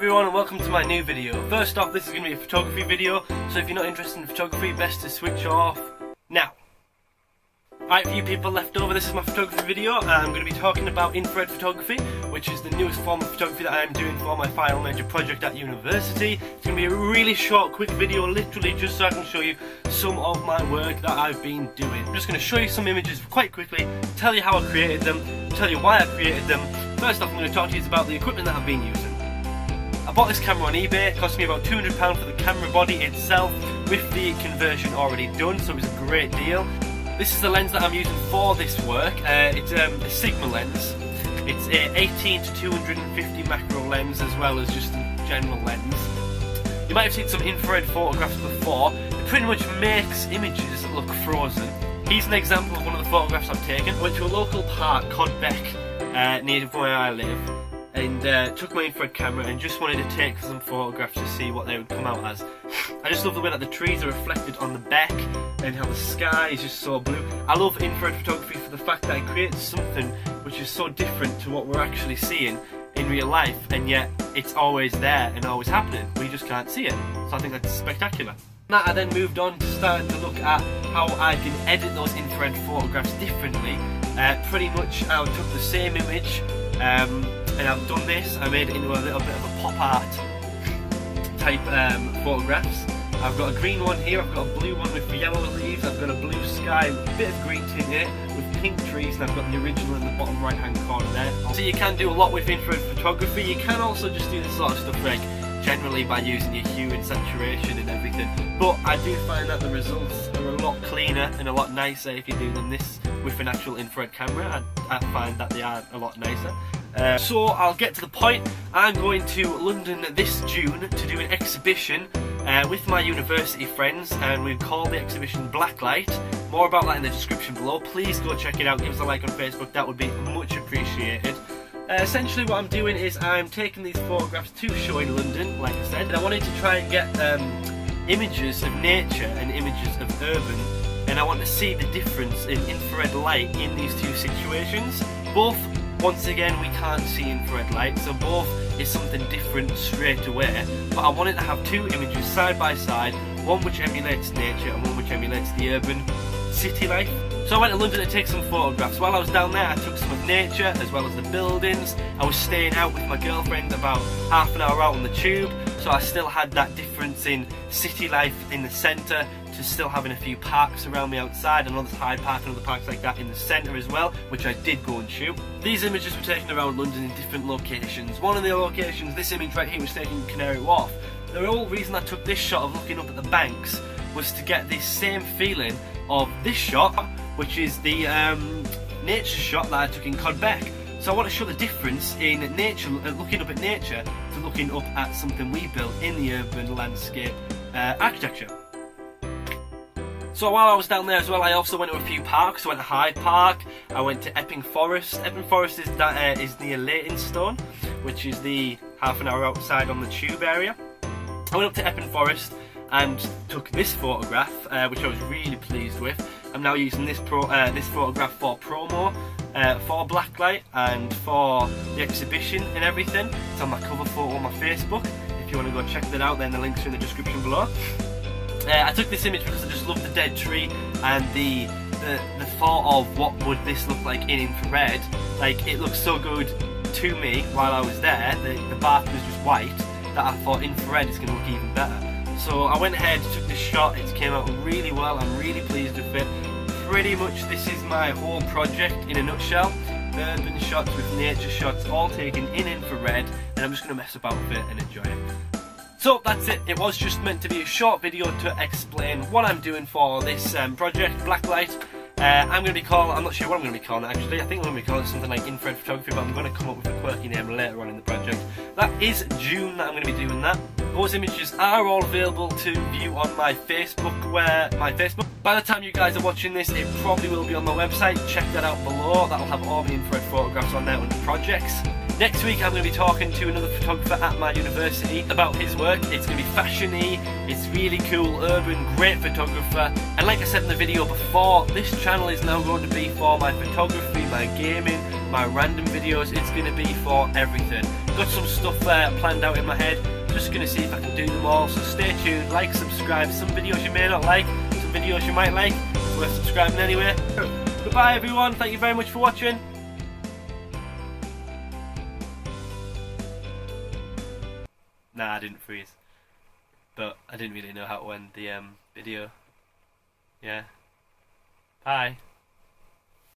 everyone and welcome to my new video. First off, this is going to be a photography video, so if you're not interested in photography, best to switch off now. Alright, for you people left over, this is my photography video. I'm going to be talking about infrared photography, which is the newest form of photography that I'm doing for my final major project at university. It's going to be a really short, quick video, literally just so I can show you some of my work that I've been doing. I'm just going to show you some images quite quickly, tell you how I created them, tell you why I created them. First off, I'm going to talk to you about the equipment that I've been using. I bought this camera on eBay. It cost me about £200 for the camera body itself with the conversion already done, so it was a great deal. This is the lens that I'm using for this work. It's a Sigma lens. It's a 18 to 250 macro lens as well as just a general lens. You might have seen some infrared photographs before. It pretty much makes images look frozen. Here's an example of one of the photographs I've taken. I went to a local park, Codbeck, near where I live, and took my infrared camera and just wanted to take some photographs to see what they would come out as. I just love the way that the trees are reflected on the back and how the sky is just so blue. I love infrared photography for the fact that it creates something which is so different to what we're actually seeing in real life, and yet it's always there and always happening. We just can't see it. So I think that's spectacular. I then moved on to starting to look at how I can edit those infrared photographs differently. Pretty much I took the same image and I've done this. I made it into a little bit of a pop art type photographs. I've got a green one here, I've got a blue one with yellow leaves, I've got a blue sky, a bit of green tint here with pink trees, and I've got the original in the bottom right hand corner there. So you can do a lot with infrared photography. You can also just do this sort of stuff like generally by using your hue and saturation and everything, but I do find that the results are a lot cleaner and a lot nicer if you do them this with an actual infrared camera. I find that they are a lot nicer. So I'll get to the point. I'm going to London this June to do an exhibition with my university friends, and we call the exhibition Blacklight. More about that in the description below. Please go check it out, give us a like on Facebook, that would be much appreciated. Essentially what I'm doing is I'm taking these photographs to show in London, like I said, and I wanted to try and get images of nature and images of urban, and I want to see the difference in infrared light in these two situations. Both, once again, we can't see infrared light, so both is something different straight away, but I wanted to have two images side by side, one which emulates nature and one which emulates the urban city life. So I went to London to take some photographs. While I was down there I took some of nature as well as the buildings. I was staying out with my girlfriend about half an hour out on the tube, so I still had that difference in city life in the centre to still having a few parks around me outside, and there's Hyde Park and other parks like that in the centre as well, which I did go and shoot. These images were taken around London in different locations. One of the locations, this image right here, was taken in Canary Wharf. The whole reason I took this shot of looking up at the banks was to get this same feeling of this shot, which is the nature shot that I took in Codbeck. So I want to show the difference in nature, looking up at nature, to looking up at something we built in the urban landscape architecture. So while I was down there as well, I also went to a few parks. I went to Hyde Park, I went to Epping Forest. Epping Forest is near Leytonstone, which is the half an hour outside on the tube area. I went up to Epping Forest and took this photograph, which I was really pleased with. I'm now using this photograph for promo, for Blacklight and for the exhibition and everything. It's on my cover photo on my Facebook. If you want to go check that out, then the links are in the description below. I took this image because I just love the dead tree and the thought of what would this look like in infrared. Like, it looked so good to me while I was there. The bath was just white that I thought infrared is going to look even better. So I went ahead, took this shot, it came out really well, I'm really pleased with it. Pretty much this is my whole project in a nutshell. Urban shots with nature shots, all taken in infrared, and I'm just going to mess about with it and enjoy it. So that's it. It was just meant to be a short video to explain what I'm doing for this project, Blacklight. I'm not sure what I'm going to be calling it actually. I think I'm going to be calling it something like infrared photography, but I'm going to come up with a quirky name later on in the project. That is June that I'm going to be doing that. Those images are all available to view on my Facebook, by the time you guys are watching this, it probably will be on my website. Check that out below. That'll have all the infrared photographs on there under projects. Next week I'm going to be talking to another photographer at my university about his work. It's going to be fashion-y, it's really cool, urban, great photographer. And like I said in the video before, this channel is now going to be for my photography, my gaming, my random videos. It's going to be for everything. Got some stuff planned out in my head. Just going to see if I can do them all. So stay tuned, like, subscribe. Some videos you may not like, some videos you might like. It's worth subscribing anyway. Goodbye everyone, thank you very much for watching. Nah, I didn't freeze. But I didn't really know how to end the video. Yeah. Bye.